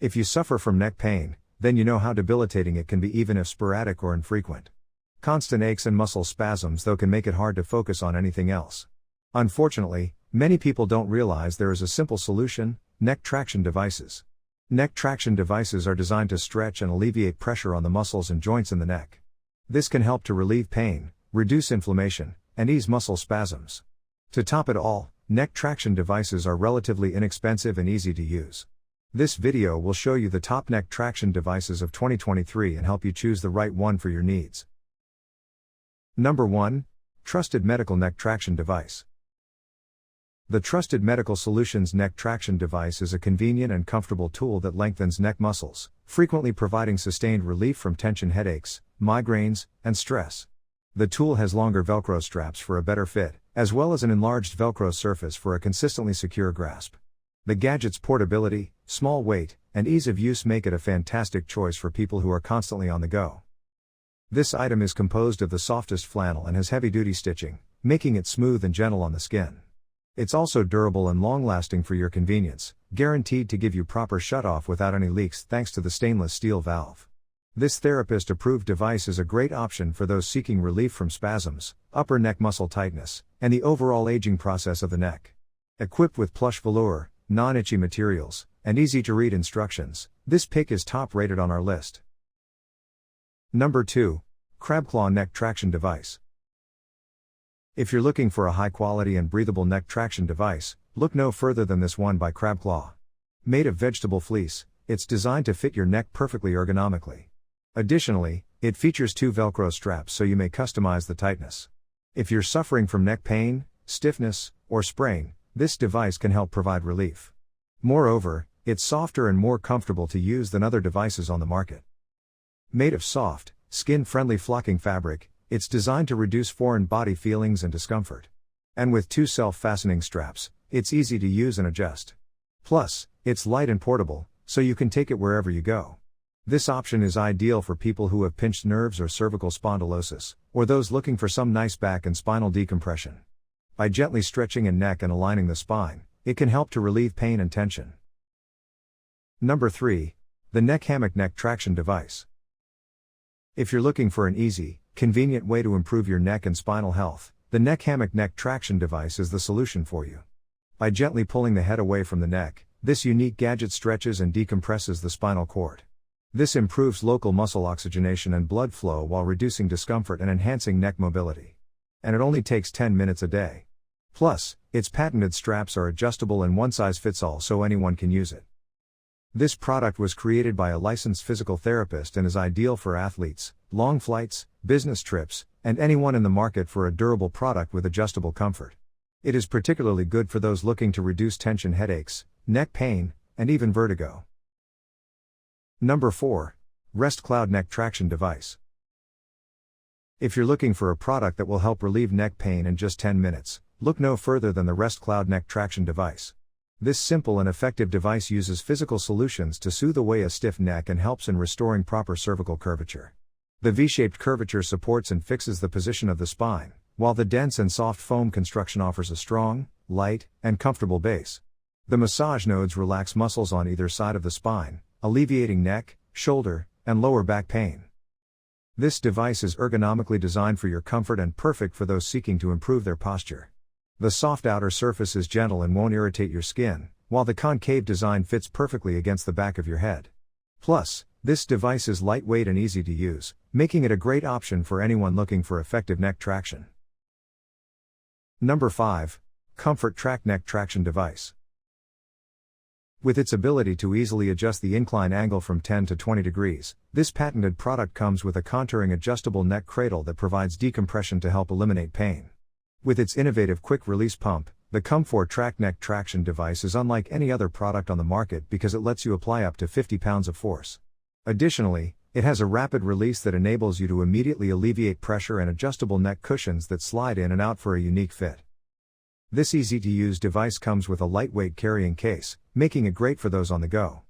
If you suffer from neck pain, then you know how debilitating it can be even if sporadic or infrequent. Constant aches and muscle spasms though can make it hard to focus on anything else. Unfortunately, many people don't realize there is a simple solution: neck traction devices. Neck traction devices are designed to stretch and alleviate pressure on the muscles and joints in the neck. This can help to relieve pain, reduce inflammation, and ease muscle spasms. To top it all, neck traction devices are relatively inexpensive and easy to use. This video will show you the top neck traction devices of 2023 and help you choose the right one for your needs. Number 1. Trusted Medical Neck Traction Device. The Trusted Medical Solutions Neck Traction Device is a convenient and comfortable tool that lengthens neck muscles, frequently providing sustained relief from tension headaches, migraines, and stress. The tool has longer Velcro straps for a better fit, as well as an enlarged Velcro surface for a consistently secure grasp. The gadget's portability, small weight, and ease of use make it a fantastic choice for people who are constantly on the go. This item is composed of the softest flannel and has heavy-duty stitching, making it smooth and gentle on the skin. It's also durable and long-lasting for your convenience, guaranteed to give you proper shut-off without any leaks thanks to the stainless steel valve. This therapist-approved device is a great option for those seeking relief from spasms, upper neck muscle tightness, and the overall aging process of the neck. Equipped with plush velour, non-itchy materials, and easy-to-read instructions, this pick is top-rated on our list. Number 2. Crabclaw Neck Traction Device. If you're looking for a high-quality and breathable neck traction device, look no further than this one by Crabclaw. Made of vegetable fleece, it's designed to fit your neck perfectly ergonomically. Additionally, it features 2 Velcro straps so you may customize the tightness. If you're suffering from neck pain, stiffness, or sprain, this device can help provide relief. Moreover, it's softer and more comfortable to use than other devices on the market. Made of soft, skin-friendly flocking fabric, it's designed to reduce foreign body feelings and discomfort. And with 2 self-fastening straps, it's easy to use and adjust. Plus, it's light and portable, so you can take it wherever you go. This option is ideal for people who have pinched nerves or cervical spondylosis, or those looking for some nice back and spinal decompression. By gently stretching a neck and aligning the spine, it can help to relieve pain and tension. Number 3. The Neck Hammock Neck Traction Device. If you're looking for an easy, convenient way to improve your neck and spinal health, the Neck Hammock Neck Traction Device is the solution for you. By gently pulling the head away from the neck, this unique gadget stretches and decompresses the spinal cord. This improves local muscle oxygenation and blood flow while reducing discomfort and enhancing neck mobility. And it only takes 10 minutes a day. Plus, its patented straps are adjustable and one-size-fits-all so anyone can use it. This product was created by a licensed physical therapist and is ideal for athletes, long flights, business trips, and anyone in the market for a durable product with adjustable comfort. It is particularly good for those looking to reduce tension headaches, neck pain, and even vertigo. Number 4. Rest Cloud Neck Traction Device. If you're looking for a product that will help relieve neck pain in just 10 minutes, look no further than the Rest Cloud Neck Traction Device. This simple and effective device uses physical solutions to soothe away a stiff neck and helps in restoring proper cervical curvature. The V-shaped curvature supports and fixes the position of the spine, while the dense and soft foam construction offers a strong, light, and comfortable base. The massage nodes relax muscles on either side of the spine, alleviating neck, shoulder, and lower back pain. This device is ergonomically designed for your comfort and perfect for those seeking to improve their posture. The soft outer surface is gentle and won't irritate your skin, while the concave design fits perfectly against the back of your head. Plus, this device is lightweight and easy to use, making it a great option for anyone looking for effective neck traction. Number 5. Comfort Track Neck Traction Device. With its ability to easily adjust the incline angle from 10 to 20 degrees, this patented product comes with a contouring adjustable neck cradle that provides decompression to help eliminate pain. With its innovative quick-release pump, the Comfort Track Neck Traction Device is unlike any other product on the market because it lets you apply up to 50 pounds of force. Additionally, it has a rapid release that enables you to immediately alleviate pressure and adjustable neck cushions that slide in and out for a unique fit. This easy-to-use device comes with a lightweight carrying case, making it great for those on the go.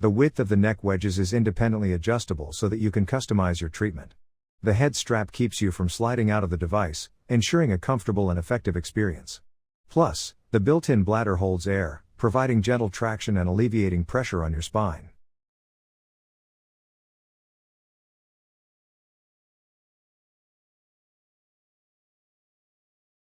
The width of the neck wedges is independently adjustable so that you can customize your treatment. The head strap keeps you from sliding out of the device, ensuring a comfortable and effective experience. Plus, the built-in bladder holds air, providing gentle traction and alleviating pressure on your spine.